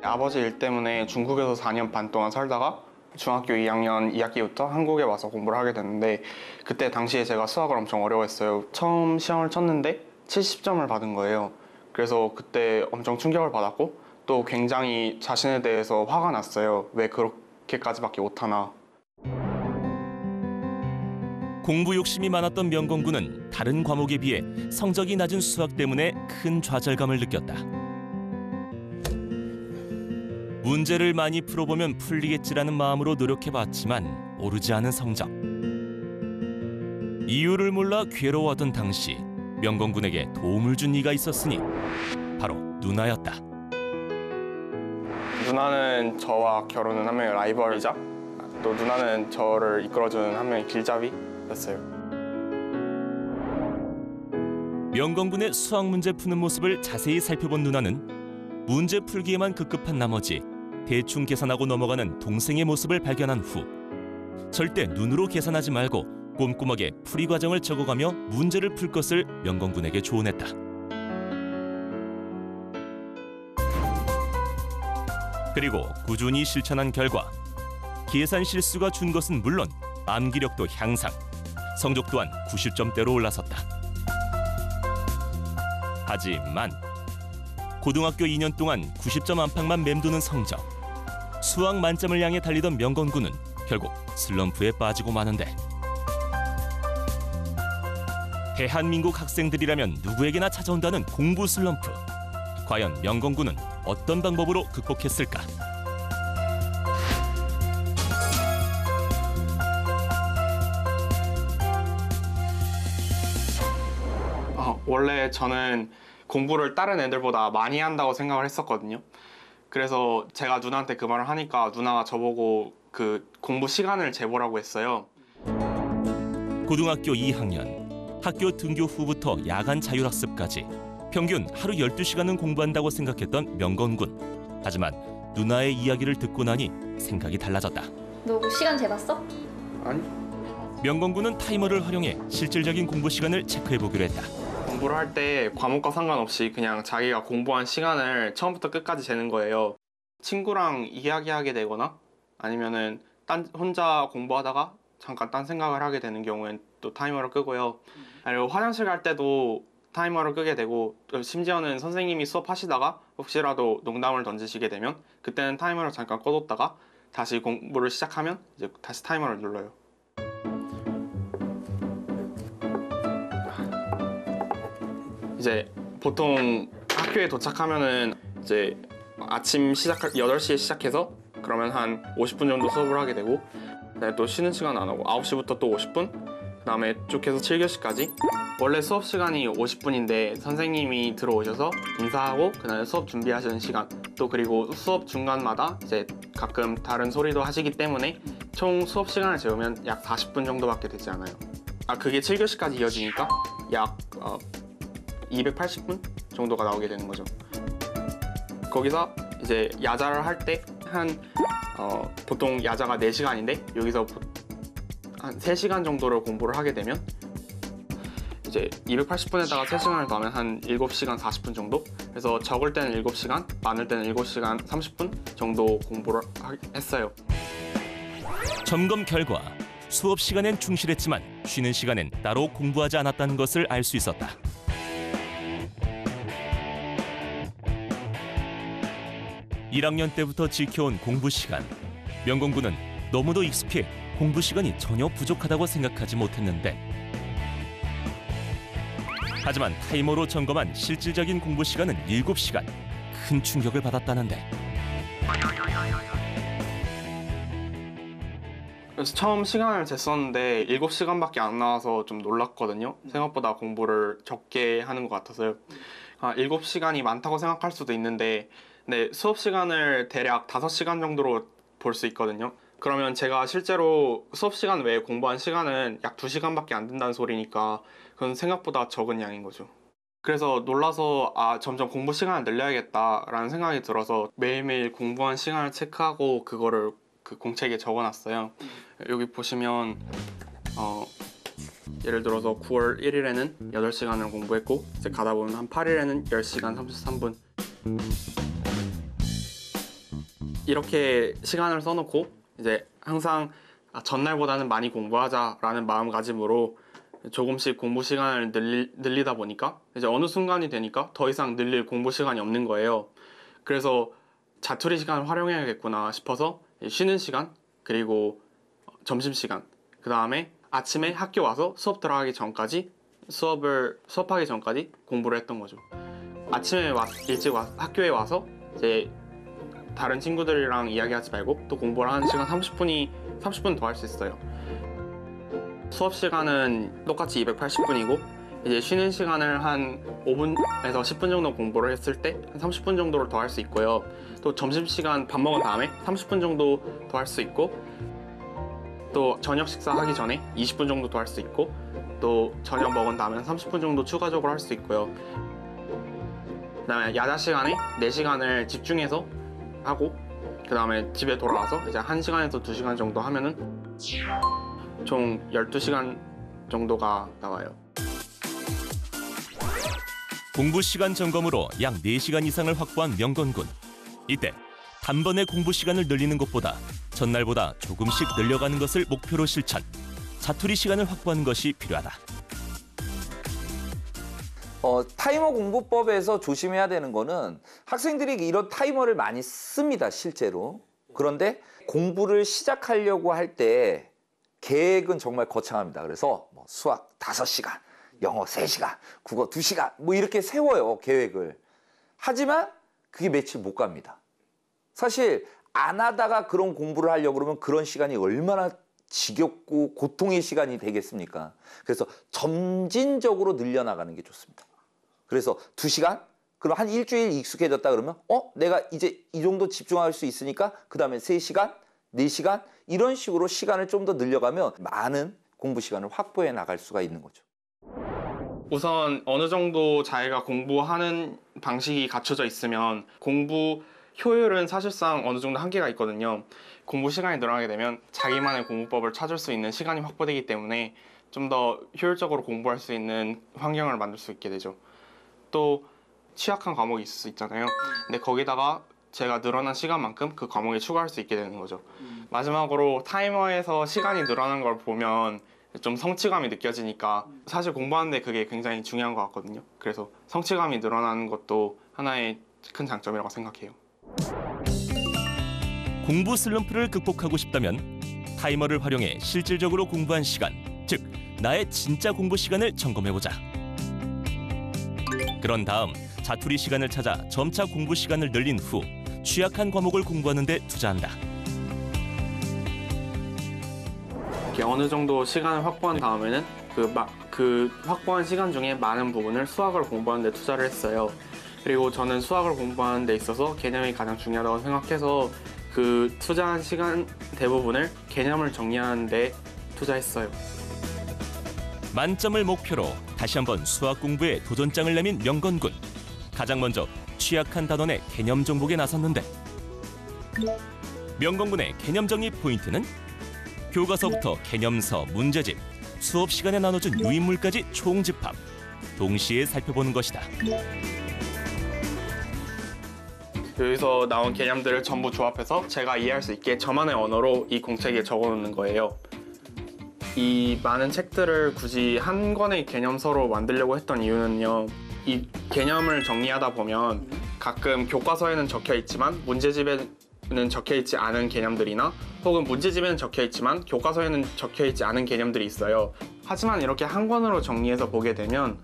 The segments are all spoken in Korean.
아버지 일 때문에 중국에서 4년 반 동안 살다가 중학교 2학년 2학기부터 한국에 와서 공부를 하게 됐는데 그때 당시에 제가 수학을 엄청 어려워했어요. 처음 시험을 쳤는데 70점을 받은 거예요. 그래서 그때 엄청 충격을 받았고 또 굉장히 자신에 대해서 화가 났어요. 왜 그렇게까지밖에 못하나. 공부 욕심이 많았던 명건군은 다른 과목에 비해 성적이 낮은 수학 때문에 큰 좌절감을 느꼈다. 문제를 많이 풀어보면 풀리겠지라는 마음으로 노력해봤지만 오르지 않은 성적. 이유를 몰라 괴로워하던 당시 명건군에게 도움을 준 이가 있었으니 바로 누나였다. 누나는 저와 결혼은 한 명의 라이벌이자 또 누나는 저를 이끌어주는 한 명의 길잡이였어요. 명건군의 수학 문제 푸는 모습을 자세히 살펴본 누나는 문제 풀기에만 급급한 나머지 대충 계산하고 넘어가는 동생의 모습을 발견한 후 절대 눈으로 계산하지 말고 꼼꼼하게 풀이 과정을 적어가며 문제를 풀 것을 명건군에게 조언했다. 그리고 꾸준히 실천한 결과 계산 실수가 준 것은 물론 암기력도 향상, 성적 또한 90점대로 올라섰다. 하지만 고등학교 2년 동안 90점 안팎만 맴도는 성적, 수학 만점을 향해 달리던 명건군은 결국 슬럼프에 빠지고 마는데 대한민국 학생들이라면 누구에게나 찾아온다는 공부 슬럼프. 과연 명건군은 어떤 방법으로 극복했을까? 원래 저는 공부를 다른 애들보다 많이 한다고 생각을 했었거든요. 그래서 제가 누나한테 그 말을 하니까 누나가 저보고 그 공부 시간을 재보라고 했어요. 고등학교 2학년, 학교 등교 후부터 야간 자율학습까지 평균 하루 12시간은 공부한다고 생각했던 명건군. 하지만 누나의 이야기를 듣고 나니 생각이 달라졌다. 너 시간 재봤어? 아니. 명건군은 타이머를 활용해 실질적인 공부 시간을 체크해보기로 했다. 공부를 할 때 과목과 상관없이 그냥 자기가 공부한 시간을 처음부터 끝까지 재는 거예요. 친구랑 이야기하게 되거나 아니면은 혼자 공부하다가 잠깐 딴 생각을 하게 되는 경우엔 또 타이머를 끄고요. 그리고 화장실 갈 때도 타이머를 끄게 되고 심지어는 선생님이 수업하시다가 혹시라도 농담을 던지시게 되면 그때는 타이머를 잠깐 꺼뒀다가 다시 공부를 시작하면 이제 다시 타이머를 눌러요. 이제 보통 학교에 도착하면은 이제 아침 8시에 시작해서 그러면 한 50분 정도 수업을 하게 되고 또 쉬는 시간 안 하고 9시부터 또 50분 그 다음에 쭉 해서 7교시까지 원래 수업 시간이 50분인데 선생님이 들어오셔서 인사하고 그 다음에 수업 준비하시는 시간 또 그리고 수업 중간마다 이제 가끔 다른 소리도 하시기 때문에 총 수업 시간을 재우면 약 40분 정도밖에 되지 않아요. 그게 7교시까지 이어지니까 약 280분 정도가 나오게 되는 거죠. 거기서 이제 야자를 할 때 보통 야자가 4시간인데 여기서 한 3시간 정도를 공부를 하게 되면 이제 280분에다가 3시간을 더하면 한 7시간 40분 정도? 그래서 적을 때는 7시간, 많을 때는 7시간 30분 정도 공부를 했어요. 점검 결과 수업 시간엔 충실했지만 쉬는 시간엔 따로 공부하지 않았다는 것을 알 수 있었다. (1학년) 때부터 지켜온 공부 시간. 명건군은 너무도 익숙해 공부 시간이 전혀 부족하다고 생각하지 못했는데 하지만 타이머로 점검한 실질적인 공부 시간은 7시간. 큰 충격을 받았다는데. 그래서 처음 시간을 쟀었는데 7시간밖에 안 나와서 좀 놀랐거든요. 생각보다 공부를 적게 하는 것 같아서요. 7시간이 많다고 생각할 수도 있는데 네, 수업 시간을 대략 5시간 정도로 볼 수 있거든요. 그러면 제가 실제로 수업 시간 외에 공부한 시간은 약 2시간밖에 안 된다는 소리니까 그건 생각보다 적은 양인 거죠. 그래서 놀라서 점점 공부 시간을 늘려야겠다라는 생각이 들어서 매일매일 공부한 시간을 체크하고 그거를 그 공책에 적어놨어요. 여기 보시면 예를 들어서 9월 1일에는 8시간을 공부했고 이제 가다 보면 한 8일에는 10시간 33분 이렇게 시간을 써놓고 이제 항상 전날보다는 많이 공부하자라는 마음가짐으로 조금씩 공부 시간을 늘리다 보니까 이제 어느 순간이 되니까 더 이상 늘릴 공부 시간이 없는 거예요. 그래서 자투리 시간을 활용해야겠구나 싶어서 쉬는 시간, 그리고 점심시간, 그 다음에 아침에 학교 와서 수업 들어가기 전까지 수업하기 전까지 공부를 했던 거죠. 아침에 일찍 학교에 와서 이제 다른 친구들이랑 이야기하지 말고 또 공부를 하는 시간 30분 더 할 수 있어요. 수업 시간은 똑같이 280분이고 이제 쉬는 시간을 한 5분에서 10분 정도 공부를 했을 때 한 30분 정도를 더 할 수 있고요. 또 점심시간 밥 먹은 다음에 30분 정도 더 할 수 있고, 또 저녁 식사하기 전에 20분 정도 더 할 수 있고, 또 저녁 먹은 다음에 30분 정도 추가적으로 할 수 있고요. 그 다음에 야자 시간에 4시간을 집중해서 하고, 그 다음에 집에 돌아와서 이제 1시간에서 2시간 정도 하면은 총 12시간 정도가 나와요. 공부 시간 점검으로 약 4시간 이상을 확보한 명건군. 이때 단번에 공부 시간을 늘리는 것보다 전날보다 조금씩 늘려가는 것을 목표로 실천. 자투리 시간을 확보하는 것이 필요하다. 타이머 공부법에서 조심해야 되는 거는 학생들이 이런 타이머를 많이 씁니다, 실제로. 그런데 공부를 시작하려고 할 때 계획은 정말 거창합니다. 그래서 뭐 수학 5시간, 영어 3시간, 국어 2시간 뭐 이렇게 세워요, 계획을. 하지만 그게 며칠 못 갑니다. 사실 안 하다가 그런 공부를 하려고 그러면 그런 시간이 얼마나 지겹고 고통의 시간이 되겠습니까? 그래서 점진적으로 늘려나가는 게 좋습니다. 그래서 2시간? 그럼 한 일주일 익숙해졌다 그러면 내가 이제 이 정도 집중할 수 있으니까 그 다음에 3시간, 4시간 이런 식으로 시간을 좀 더 늘려가면 많은 공부 시간을 확보해 나갈 수가 있는 거죠. 우선 어느 정도 자기가 공부하는 방식이 갖춰져 있으면 공부 효율은 사실상 어느 정도 한계가 있거든요. 공부 시간이 늘어나게 되면 자기만의 공부법을 찾을 수 있는 시간이 확보되기 때문에 좀 더 효율적으로 공부할 수 있는 환경을 만들 수 있게 되죠. 또 취약한 과목이 있을 수 있잖아요. 근데 거기다가 제가 늘어난 시간만큼 그 과목에 추가할 수 있게 되는 거죠. 마지막으로 타이머에서 시간이 늘어나는 걸 보면 좀 성취감이 느껴지니까 사실 공부하는데 그게 굉장히 중요한 것 같거든요. 그래서 성취감이 늘어나는 것도 하나의 큰 장점이라고 생각해요. 공부 슬럼프를 극복하고 싶다면 타이머를 활용해 실질적으로 공부한 시간, 즉 나의 진짜 공부 시간을 점검해보자. 그런 다음 자투리 시간을 찾아 점차 공부 시간을 늘린 후 취약한 과목을 공부하는 데 투자한다. 이렇게 어느 정도 시간을 확보한 다음에는 그 확보한 시간 중에 많은 부분을 수학을 공부하는 데 투자를 했어요. 그리고 저는 수학을 공부하는 데 있어서 개념이 가장 중요하다고 생각해서 그 투자한 시간 대부분을 개념을 정리하는 데 투자했어요. 만점을 목표로 다시 한번 수학 공부에 도전장을 내민 명건군. 가장 먼저 취약한 단원의 개념 정복에 나섰는데 명건군의 개념 정리 포인트는 교과서부터 개념서, 문제집, 수업 시간에 나눠준 유인물까지 총집합. 동시에 살펴보는 것이다. 여기서 나온 개념들을 전부 조합해서 제가 이해할 수 있게 저만의 언어로 이 공책에 적어놓는 거예요. 이 많은 책들을 굳이 한 권의 개념서로 만들려고 했던 이유는요. 이 개념을 정리하다 보면 가끔 교과서에는 적혀있지만 문제집에는 적혀있지 않은 개념들이나 혹은 문제집에는 적혀있지만 교과서에는 적혀있지 않은 개념들이 있어요. 하지만 이렇게 한 권으로 정리해서 보게 되면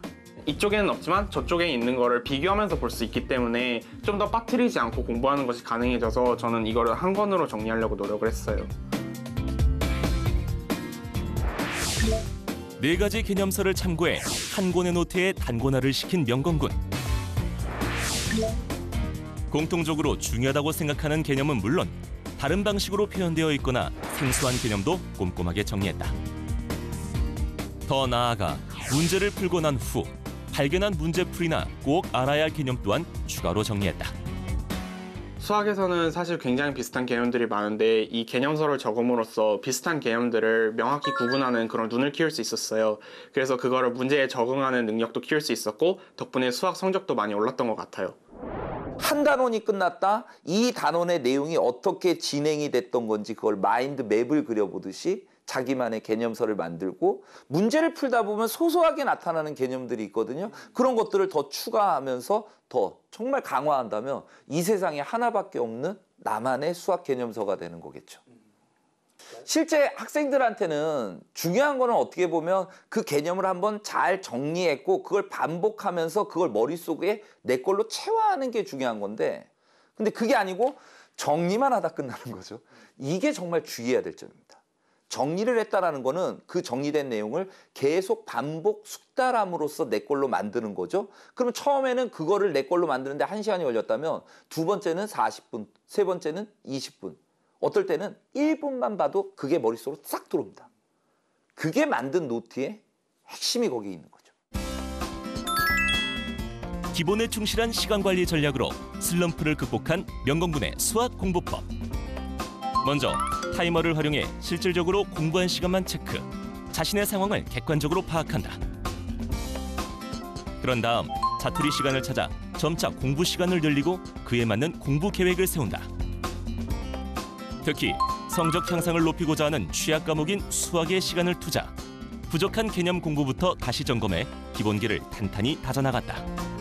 이쪽에는 없지만 저쪽에 있는 거를 비교하면서 볼 수 있기 때문에 좀 더 빠뜨리지 않고 공부하는 것이 가능해져서 저는 이거를 한 권으로 정리하려고 노력을 했어요. 4가지 개념서를 참고해 한 권의 노트에 단권화를 시킨 명건군. 공통적으로 중요하다고 생각하는 개념은 물론 다른 방식으로 표현되어 있거나 생소한 개념도 꼼꼼하게 정리했다. 더 나아가 문제를 풀고 난 후 발견한 문제풀이나 꼭 알아야 할 개념 또한 추가로 정리했다. 수학에서는 사실 굉장히 비슷한 개념들이 많은데 이 개념서를 적음으로써 비슷한 개념들을 명확히 구분하는 그런 눈을 키울 수 있었어요. 그래서 그거를 문제에 적응하는 능력도 키울 수 있었고 덕분에 수학 성적도 많이 올랐던 것 같아요. 한 단원이 끝났다. 이 단원의 내용이 어떻게 진행이 됐던 건지 그걸 마인드 맵을 그려보듯이 자기만의 개념서를 만들고 문제를 풀다 보면 소소하게 나타나는 개념들이 있거든요. 그런 것들을 더 추가하면서 더 정말 강화한다면 이 세상에 하나밖에 없는 나만의 수학 개념서가 되는 거겠죠. 실제 학생들한테는 중요한 거는 어떻게 보면 그 개념을 한번 잘 정리했고 그걸 반복하면서 그걸 머릿속에 내 걸로 체화하는 게 중요한 건데 근데 그게 아니고 정리만 하다 끝나는 거죠. 이게 정말 주의해야 될 점입니다. 정리를 했다라는 거는 그 정리된 내용을 계속 반복 숙달함으로써 내 걸로 만드는 거죠. 그러면 처음에는 그거를 내 걸로 만드는데 1시간이 걸렸다면 두 번째는 40분, 세 번째는 20분. 어떨 때는 1분만 봐도 그게 머릿속으로 싹 들어옵니다. 그게 만든 노트의 핵심이 거기에 있는 거죠. 기본에 충실한 시간 관리 전략으로 슬럼프를 극복한 명공군의 수학 공부법. 먼저 타이머를 활용해 실질적으로 공부한 시간만 체크, 자신의 상황을 객관적으로 파악한다. 그런 다음 자투리 시간을 찾아 점차 공부 시간을 늘리고 그에 맞는 공부 계획을 세운다. 특히 성적 향상을 높이고자 하는 취약 과목인 수학의 시간을 투자, 부족한 개념 공부부터 다시 점검해 기본기를 탄탄히 다져나갔다.